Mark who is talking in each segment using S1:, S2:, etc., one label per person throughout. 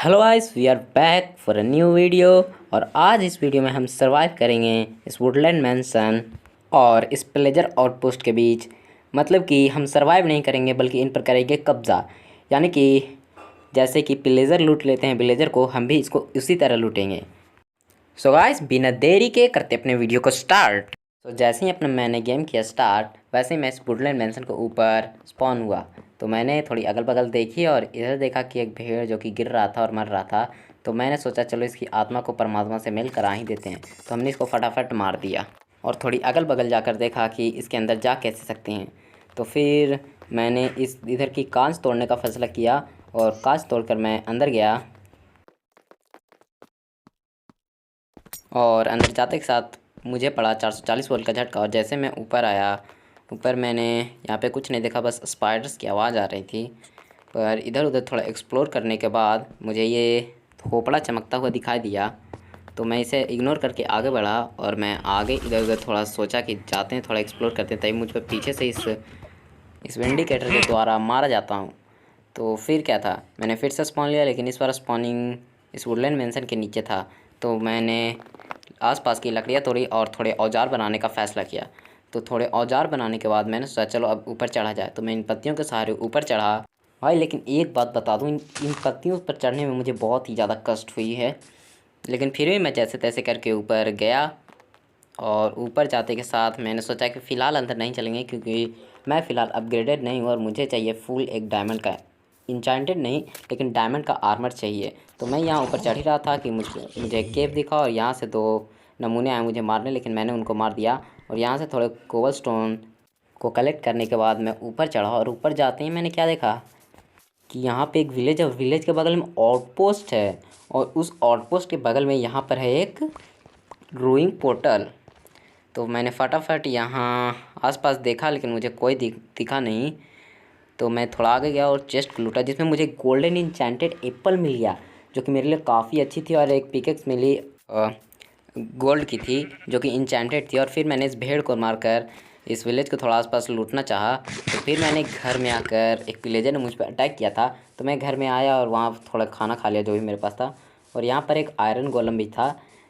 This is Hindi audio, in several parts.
S1: Hello guys, we are back for a new video. और आज इस वीडियो में हम सरवाइव करेंगे इस वुडलैंड मैंसन और इस प्लेजर आउटपोस्ट के बीच। मतलब कि हम सरवाइव नहीं करेंगे बल्कि इन पर करेंगे कब्ज़ा। यानी कि जैसे कि प्लेजर लूट लेते हैं विलेजर को, हम भी इसको उसी तरह लूटेंगे। सो गाइस, बिना देरी के करते अपने वीडियो को स्टार्ट। तो जैसे ही अपना मैंने गेम किया स्टार्ट, वैसे ही मैं इस वुडलैंड मैंसन के ऊपर स्पॉन हुआ। तो मैंने थोड़ी अगल बगल देखी और इधर देखा कि एक भेड़ जो कि गिर रहा था और मर रहा था। तो मैंने सोचा चलो इसकी आत्मा को परमात्मा से मिल करा ही देते हैं। तो हमने इसको फटाफट मार दिया और थोड़ी अगल बगल जाकर देखा कि इसके अंदर जा कैसे सकते हैं। तो फिर मैंने इस इधर की कांच तोड़ने का फैसला किया और कांच तोड़कर मैं अंदर गया। और अंदर जाते के साथ मुझे पड़ा 440 वोल्ट का झटका। और जैसे मैं ऊपर आया, ऊपर मैंने यहाँ पे कुछ नहीं देखा, बस स्पाइडर्स की आवाज़ आ रही थी। पर इधर उधर थोड़ा एक्सप्लोर करने के बाद मुझे ये खोपड़ा चमकता हुआ दिखाई दिया। तो मैं इसे इग्नोर करके आगे बढ़ा और मैं आगे इधर उधर थोड़ा सोचा कि जाते हैं, थोड़ा एक्सप्लोर करते हैं, तभी मुझ पर पीछे से इस विंडिकेटर के द्वारा मारा जाता हूँ। तो फिर क्या था, मैंने फिर से स्पॉन लिया, लेकिन इस बार स्पॉनिंग इस वुडलैंड मैंसन के नीचे था। तो मैंने आसपास की लकड़ियाँ तोड़ी और थोड़े औजार बनाने का फ़ैसला किया। तो थोड़े औजार बनाने के बाद मैंने सोचा चलो अब ऊपर चढ़ा जाए। तो मैं इन पत्तियों के सहारे ऊपर चढ़ा। भाई लेकिन एक बात बता दूँ, इन पत्तियों पर चढ़ने में मुझे बहुत ही ज़्यादा कष्ट हुई है। लेकिन फिर भी मैं जैसे तैसे करके ऊपर गया। और ऊपर जाते के साथ मैंने सोचा कि फ़िलहाल अंदर नहीं चलेंगे, क्योंकि मैं फ़िलहाल अपग्रेडेड नहीं हूँ और मुझे चाहिए फुल एक डायमंड का, इंचेंटेड नहीं लेकिन डायमंड का आर्मर चाहिए। तो मैं यहाँ ऊपर चढ़ ही रहा था कि मुझे एक केव दिखा और यहाँ से 2 नमूने आए मुझे मारने, लेकिन मैंने उनको मार दिया। और यहाँ से थोड़े कोबल स्टोन को कलेक्ट करने के बाद मैं ऊपर चढ़ा। और ऊपर जाते ही मैंने क्या देखा कि यहाँ पे एक विलेज है और विलेज के बगल में आउटपोस्ट है। और उस आउटपोस्ट के बगल में यहाँ पर है एक ग्रोइंग पोर्टल। तो मैंने फटाफट यहाँ आसपास देखा, लेकिन मुझे कोई दिखा नहीं। तो मैं थोड़ा आगे गया और चेस्ट लूटा, जिसमें मुझे गोल्डन इंचेंटेड एप्पल मिल गया, जो कि मेरे लिए काफ़ी अच्छी थी। और एक पिकेक्स मिली गोल्ड की थी, जो कि इंचेंटेड थी। और फिर मैंने इस भेड़ को मारकर इस विलेज को थोड़ा आसपास लूटना चाहा। तो फिर मैंने घर में आकर, एक विलेजर ने मुझ पर अटैक किया था, तो मैं घर में आया और वहाँ थोड़ा खाना खा लिया जो भी मेरे पास था। और यहाँ पर एक आयरन गोलम भी था,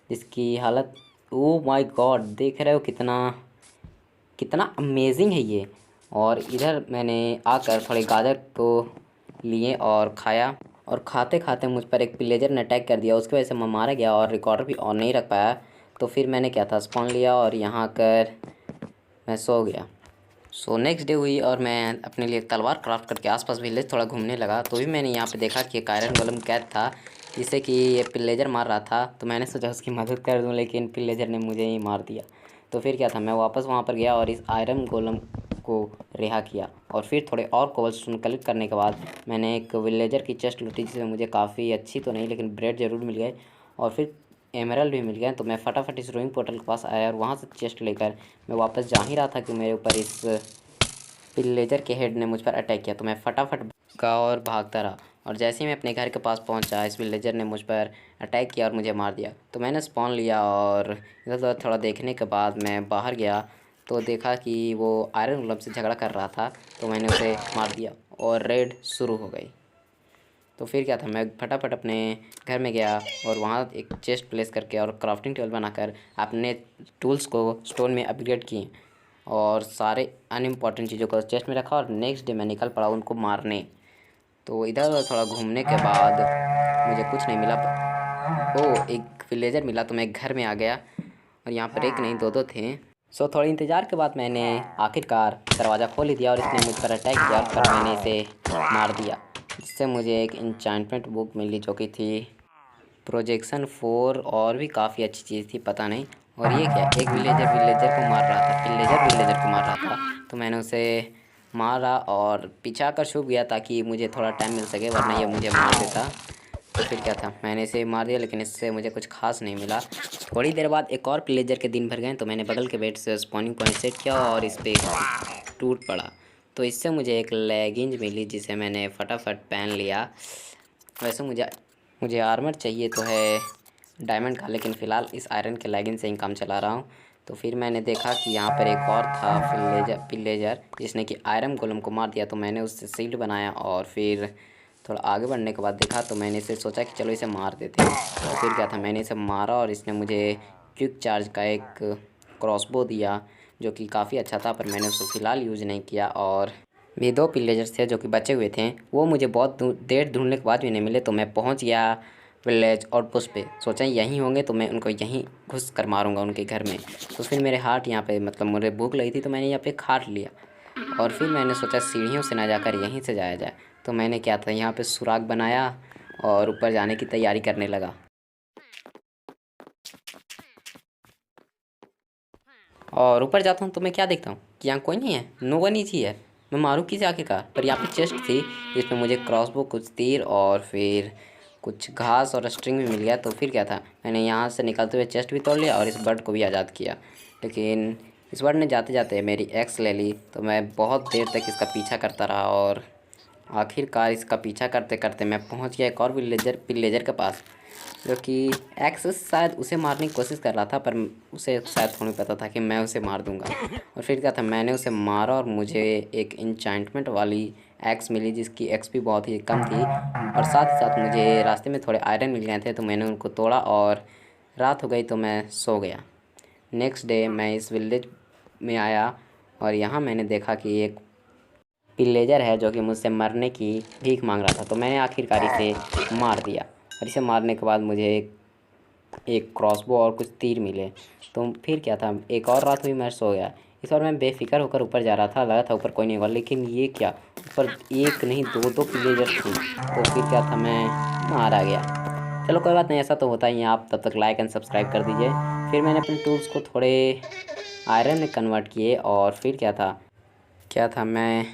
S1: जिसकी हालत, ओ माय गॉड, देख रहे हो कितना कितना अमेजिंग है ये। और इधर मैंने आकर थोड़े गाजर को लिए और खाया। और खाते खाते मुझ पर एक विलेजर ने अटैक कर दिया, उसकी वजह से मैं मारा गया और रिकॉर्डर भी ऑन नहीं रख पाया। तो फिर मैंने क्या था, स्पॉन लिया और यहाँ आकर मैं सो गया। सो नेक्स्ट डे हुई और मैं अपने लिए तलवार क्राफ्ट करके आसपास विलेज थोड़ा घूमने लगा। तो भी मैंने यहाँ पे देखा कि एक आयरन गोलम कैद था, जिसे कि ये पिल्लेजर मार रहा था। तो मैंने सोचा उसकी मदद कर दूँ, लेकिन पिल्लेजर ने मुझे ही मार दिया। तो फिर क्या था, मैं वापस वहाँ पर गया और इस आयरन गोलम को रिहा किया। और फिर थोड़े और कोबलस्टोन कलेक्ट करने के बाद मैंने एक विलेजर की चेस्ट लूटी, जिसमें मुझे काफ़ी अच्छी तो नहीं लेकिन ब्रेड ज़रूर मिल गए और फिर एमरल्ड भी मिल गए। तो मैं फटाफट इस रोइंग पोर्टल के पास आया और वहाँ से चेस्ट लेकर मैं वापस जा ही रहा था कि मेरे ऊपर इस विलेजर के हेड ने मुझ पर अटैक किया। तो मैं फटाफट भागा और भागता रहा। और जैसे ही मैं अपने घर के पास पहुंचा, इस विलेजर ने मुझ पर अटैक किया और मुझे मार दिया। तो मैंने स्पॉन लिया और इधर उधर थोड़ा देखने के बाद मैं बाहर गया। तो देखा कि वो आयरन गोलम से झगड़ा कर रहा था, तो मैंने उसे मार दिया और रेड शुरू हो गई। तो फिर क्या था, मैं फटाफट अपने घर में गया और वहाँ एक चेस्ट प्लेस करके और क्राफ्टिंग टेबल बनाकर अपने टूल्स को स्टोर में अपग्रेड किए और सारे अनइम्पॉर्टेंट चीज़ों को चेस्ट में रखा। और नेक्स्ट डे मैं निकल पड़ा उनको मारने। तो इधर उधर थोड़ा घूमने के बाद मुझे कुछ नहीं मिला। एक विलेजर मिला, तो मैं घर में आ गया और यहाँ पर एक नहीं 2 थे। सो थोड़ी इंतज़ार के बाद मैंने आखिरकार दरवाज़ा खोल ही दिया और इसने मुझ पर अटैक किया और फिर मैंने इसे मार दिया, जिससे मुझे एक इंचेंटमेंट बुक मिली, जो कि थी प्रोजेक्शन 4 और भी काफ़ी अच्छी चीज़ थी, पता नहीं। और ये क्या, एक विलेजर को मार रहा था, विलेजर को मार रहा था। तो मैंने उसे मारा और पीछा कर छुप गया ताकि मुझे थोड़ा टाइम मिल सके, वरना ये मुझे मार देता। तो फिर क्या था, मैंने इसे मार दिया, लेकिन इससे मुझे कुछ खास नहीं मिला। थोड़ी देर बाद एक और विलेजर के दिन भर गए, तो मैंने बगल के बेड से स्पॉनिंग पॉइंट सेट किया और इस पर टूट पड़ा। तो इससे मुझे एक लेगिंज मिली, जिसे मैंने फटाफट पहन लिया। वैसे मुझे आर्मर चाहिए तो है डायमंड का, लेकिन फ़िलहाल इस आयरन के लेगिंग से ही काम चला रहा हूँ। तो फिर मैंने देखा कि यहाँ पर एक और था विलेजर जिसने कि आयरन गोलम को मार दिया। तो मैंने उससे शील्ड बनाया और फिर थोड़ा आगे बढ़ने के बाद देखा तो मैंने इसे सोचा कि चलो इसे मार देते हैं। और फिर क्या था, मैंने इसे मारा और इसने मुझे क्विक चार्ज का एक क्रॉसबो दिया जो कि काफ़ी अच्छा था, पर मैंने उसको फ़िलहाल यूज़ नहीं किया। और भी 2 पिल्लेजर्स थे जो कि बचे हुए थे, वो मुझे बहुत देर ढूंढने के बाद भी नहीं मिले। तो मैं पहुंच गया विलेज आउटपोस्ट पे। सोचा यहीं होंगे तो मैं उनको यहीं घुस कर मारूंगा उनके घर में। तो फिर मेरे हार्ट यहाँ पे, मतलब मुझे भूख लगी थी तो मैंने यहाँ पे खाट लिया। और फिर मैंने सोचा सीढ़ियों से ना जाकर यहीं से जाया जाए। तो मैंने क्या था, यहाँ पे सुराग बनाया और ऊपर जाने की तैयारी करने लगा। और ऊपर जाता हूँ तो मैं क्या देखता हूँ कि यहाँ कोई नहीं है, नो वन इज है। मैं मारूँ किसे आखिरकार। पर यहाँ पे चेस्ट थी जिसमें मुझे क्रॉसबो, कुछ तीर और फिर कुछ घास और स्ट्रिंग भी मिल गया। तो फिर क्या था, मैंने यहाँ से निकलते हुए चेस्ट भी तोड़ लिया और इस बर्ड को भी आज़ाद किया। लेकिन इस बर्ड ने जाते जाते मेरी एक्स ले ली। तो मैं बहुत देर तक इसका पीछा करता रहा और आखिरकार इसका पीछा करते करते मैं पहुंच गया एक और विलेजर के पास, जो कि एक्स शायद उसे मारने की कोशिश कर रहा था, पर उसे शायद थोड़ी पता था कि मैं उसे मार दूंगा। और फिर क्या था, मैंने उसे मारा और मुझे एक इंचेंटमेंट वाली एक्स मिली जिसकी एक्सपी बहुत ही कम थी। और साथ ही साथ मुझे रास्ते में थोड़े आयरन मिल गए थे, तो मैंने उनको तोड़ा और रात हो गई तो मैं सो गया। नेक्स्ट डे मैं इस विलेज में आया और यहाँ मैंने देखा कि एक विलेजर है जो कि मुझसे मरने की भीख मांग रहा था। तो मैंने आखिरकार इसे मार दिया और इसे मारने के बाद मुझे एक क्रॉसबो और कुछ तीर मिले। तो फिर क्या था, एक और रात हुई, मैं सो गया। इस बार मैं बेफिक्र होकर ऊपर जा रहा था, लगा था ऊपर कोई नहीं होगा, लेकिन ये क्या, ऊपर एक नहीं दो विलेजर थे। तो फिर क्या था, मैं मारा गया। चलो कोई बात नहीं, ऐसा तो होता ही है। आप तब तक लाइक एंड सब्सक्राइब कर दीजिए। फिर मैंने अपने टूल्स को थोड़े आयरन में कन्वर्ट किए और फिर क्या था मैं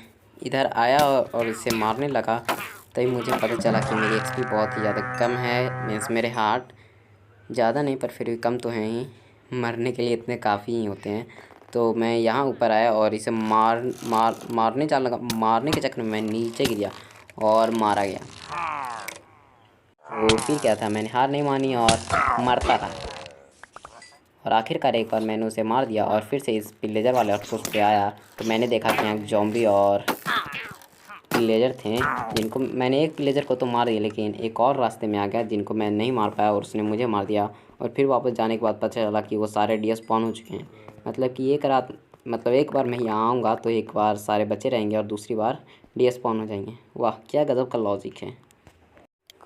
S1: इधर आया और इसे मारने लगा। तभी मुझे पता चला कि मेरी एक्सपी बहुत ही ज़्यादा कम है। मीन्स मेरे हार्ट ज़्यादा नहीं पर फिर भी कम तो हैं ही, मरने के लिए इतने काफ़ी ही होते हैं। तो मैं यहाँ ऊपर आया और इसे मारने जाने लगा। मारने के चक्कर में मैं नीचे गिर गया और मारा गया। तो फिर क्या था, मैंने हार नहीं मानी और मरता रहा। और आखिरकार एक बार मैंने उसे मार दिया और फिर से इस विलेजर वाले आउटपोस्ट पे आया। तो मैंने देखा कि यहाँ जॉम्बी और विलेजर थे, जिनको मैंने एक विलेजर को तो मार दिया, लेकिन एक और रास्ते में आ गया जिनको मैं नहीं मार पाया और उसने मुझे मार दिया। और फिर वापस जाने के बाद पता चला कि वो सारे डी स्पॉन हो चुके हैं। मतलब कि एक बार मैं यहाँ आऊँगा तो एक बार सारे बचे रहेंगे और दूसरी बार डी स्पॉन हो जाएंगे। वाह क्या गज़ब का लॉजिक है।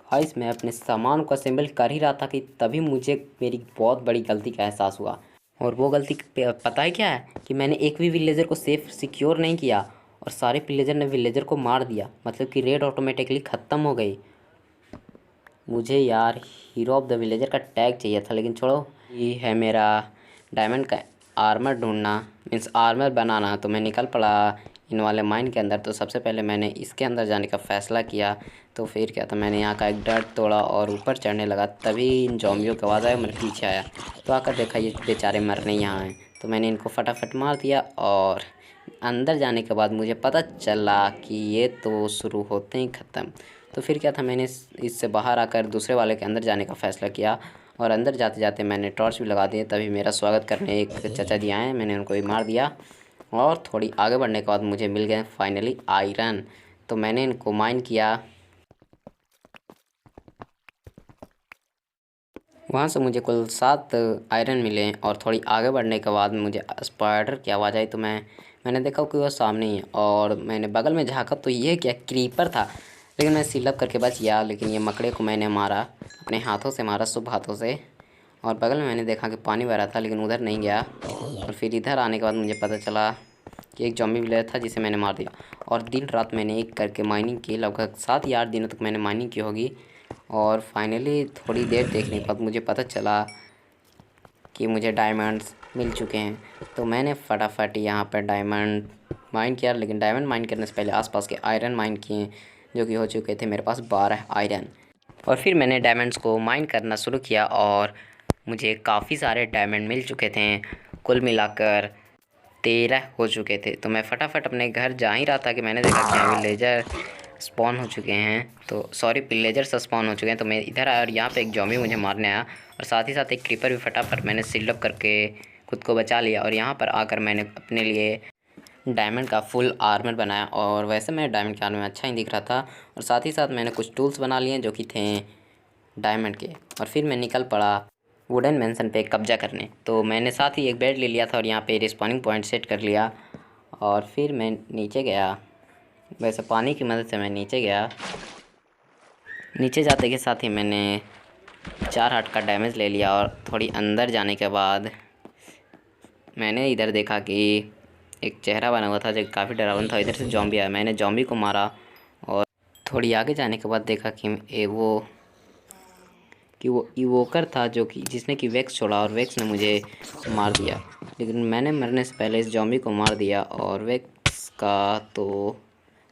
S1: गाइस मैं अपने सामान को असेंबल कर ही रहा था कि तभी मुझे मेरी बहुत बड़ी गलती का एहसास हुआ। और वो गलती पता है क्या है, कि मैंने एक भी विलेजर को सेफ सिक्योर नहीं किया और सारे विलेजर ने विलेजर को मार दिया। मतलब कि रेड ऑटोमेटिकली ख़त्म हो गई। मुझे यार हीरो ऑफ द विलेजर का टैग चाहिए था, लेकिन छोड़ो। ये है मेरा डायमंड का आर्मर ढूंढना, मीन्स आर्मर बनाना। तो मैं निकल पड़ा इन वाले माइन के अंदर। तो सबसे पहले मैंने इसके अंदर जाने का फ़ैसला किया। तो फिर क्या था, मैंने यहाँ का एक डर्ट तोड़ा और ऊपर चढ़ने लगा। तभी इन जॉम्बियों की आवाज़ आया, मेरे पीछे आया। तो आकर देखा ये बेचारे मरने यहाँ हैं। तो मैंने इनको फटाफट मार दिया और अंदर जाने के बाद मुझे पता चला कि ये तो शुरू होते ही ख़त्म। तो फिर क्या था, मैंने इससे बाहर आकर दूसरे वाले के अंदर जाने का फ़ैसला किया। और अंदर जाते जाते मैंने टॉर्च भी लगा दिए। तभी मेरा स्वागत करने एक चाचा जी आए, मैंने उनको भी मार दिया। और थोड़ी आगे बढ़ने के बाद मुझे मिल गए फाइनली आयरन। तो मैंने इनको माइन किया। वहाँ से मुझे कुल 7 आयरन मिले। और थोड़ी आगे बढ़ने के बाद मुझे स्पाइडर की आवाज़ आई। तो मैंने देखा कि वो सामने ही है और मैंने बगल में झाँका तो ये क्या क्रीपर था। लेकिन मैं सील अप करके बच गया। लेकिन ये मकड़े को मैंने मारा, अपने हाथों से मारा, शुभ हाथों से। और बगल में मैंने देखा कि पानी बह रहा था, लेकिन उधर नहीं गया। और फिर इधर आने के बाद मुझे पता चला कि एक जॉम्बी विलेजर था जिसे मैंने मार दिया। और दिन रात मैंने एक करके माइनिंग की, लगभग 7 या 8 दिनों तक मैंने माइनिंग की होगी। और फाइनली थोड़ी देर देखने के बाद मुझे पता चला कि मुझे डायमंड्स मिल चुके हैं। तो मैंने फटाफट यहाँ पर डायमंड माइन किया। लेकिन डायमंड माइन करने से पहले आसपास के आयरन माइन किए, जो कि हो चुके थे मेरे पास 12 आयरन। और फिर मैंने डायमंड्स को माइन करना शुरू किया और मुझे काफ़ी सारे डायमंड मिल चुके थे। कुल मिलाकर 13 हो चुके थे। तो मैं फटाफट अपने घर जा ही रहा था कि मैंने देखा कि यहाँ विलेजर स्पॉन हो चुके हैं। तो सॉरी, विलेजर स्पॉन हो चुके हैं। तो मैं इधर आया और यहाँ पे एक जॉम्बी मुझे मारने आया और साथ ही साथ एक क्रीपर भी। फटाफट मैंने सील्ड अप करके खुद को बचा लिया। और यहाँ पर आकर मैंने अपने लिए डायमंड का फुल आर्मर बनाया। और वैसे मैं डायमंड के आर्मर में अच्छा ही दिख रहा था, और साथ ही साथ मैंने कुछ टूल्स बना लिए जो कि थे डायमंड के। और फिर मैं निकल पड़ा वुडन मैंसन पे कब्जा करने। तो मैंने साथ ही एक बेड ले लिया था और यहाँ पे रिस्पॉनिंग पॉइंट सेट कर लिया। और फिर मैं नीचे गया, वैसे पानी की मदद से मैं नीचे गया। नीचे जाते के साथ ही मैंने 4 हार्ट का डैमेज ले लिया। और थोड़ी अंदर जाने के बाद मैंने इधर देखा कि एक चेहरा बना हुआ था जो काफ़ी डरावना था। इधर से जॉम्बी आया, मैंने जॉम्बी को मारा। और थोड़ी आगे जाने के बाद देखा कि वो इवोकर था जो कि जिसने कि वेक्स छोड़ा, और वेक्स ने मुझे मार दिया। लेकिन मैंने मरने से पहले इस जॉम्बी को मार दिया। और वेक्स का तो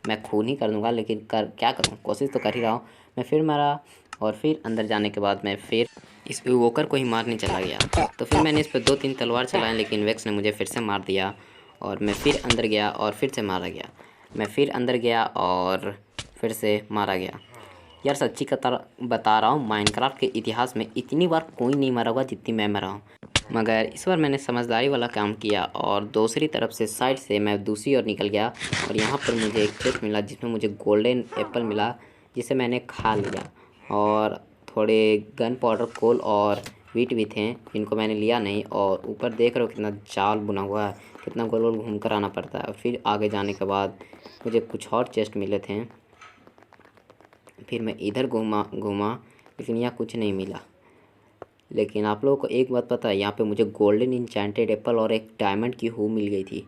S1: मैं खून ही कर दूंगा, लेकिन कर क्या करूं, कोशिश तो कर ही रहा हूँ। मैं फिर मरा, और फिर अंदर जाने के बाद मैं फिर इस इवोकर को ही मारने चला गया। तो फिर मैंने इस पर 2-3 तलवार चलाए, लेकिन वेक्स ने मुझे फिर से मार दिया। और मैं फिर अंदर गया और फिर से मारा गया। मैं फिर अंदर गया और फिर से मारा गया। यार सच्ची कथा बता रहा हूँ, माइनक्राफ्ट के इतिहास में इतनी बार कोई नहीं मरा होगा जितनी मैं मरा हूँ। मगर इस बार मैंने समझदारी वाला काम किया और दूसरी तरफ से साइड से मैं दूसरी ओर निकल गया। और यहाँ पर मुझे एक चेस्ट मिला जिसमें मुझे गोल्डन एप्पल मिला, जिसे मैंने खा लिया। और थोड़े गन पाउडर, कोल और वीट भी थे जिनको मैंने लिया नहीं। और ऊपर देख रहे हो कितना जाल बुना हुआ है, कितना गोल गोल घूम कर आना पड़ता है। और फिर आगे जाने के बाद मुझे कुछ और चेस्ट मिले थे। फिर मैं इधर घूमा लेकिन यहाँ कुछ नहीं मिला। लेकिन आप लोगों को एक बात पता है, यहाँ पे मुझे गोल्डन इंचेंटेड एप्पल और एक डायमंड की हू मिल गई थी।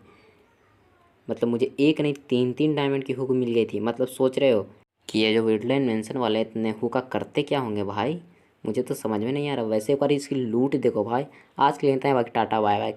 S1: मतलब मुझे एक नहीं 3-3 डायमंड की हू मिल गई थी। मतलब सोच रहे हो कि ये जो वुडलैंड मैंसन वाले इतने हू का करते क्या होंगे भाई, मुझे तो समझ में नहीं आ रहा। वैसे एक बार इसकी लूट देखो भाई। आज के लिए इतना ही, बाकी टाटा बाय बाय।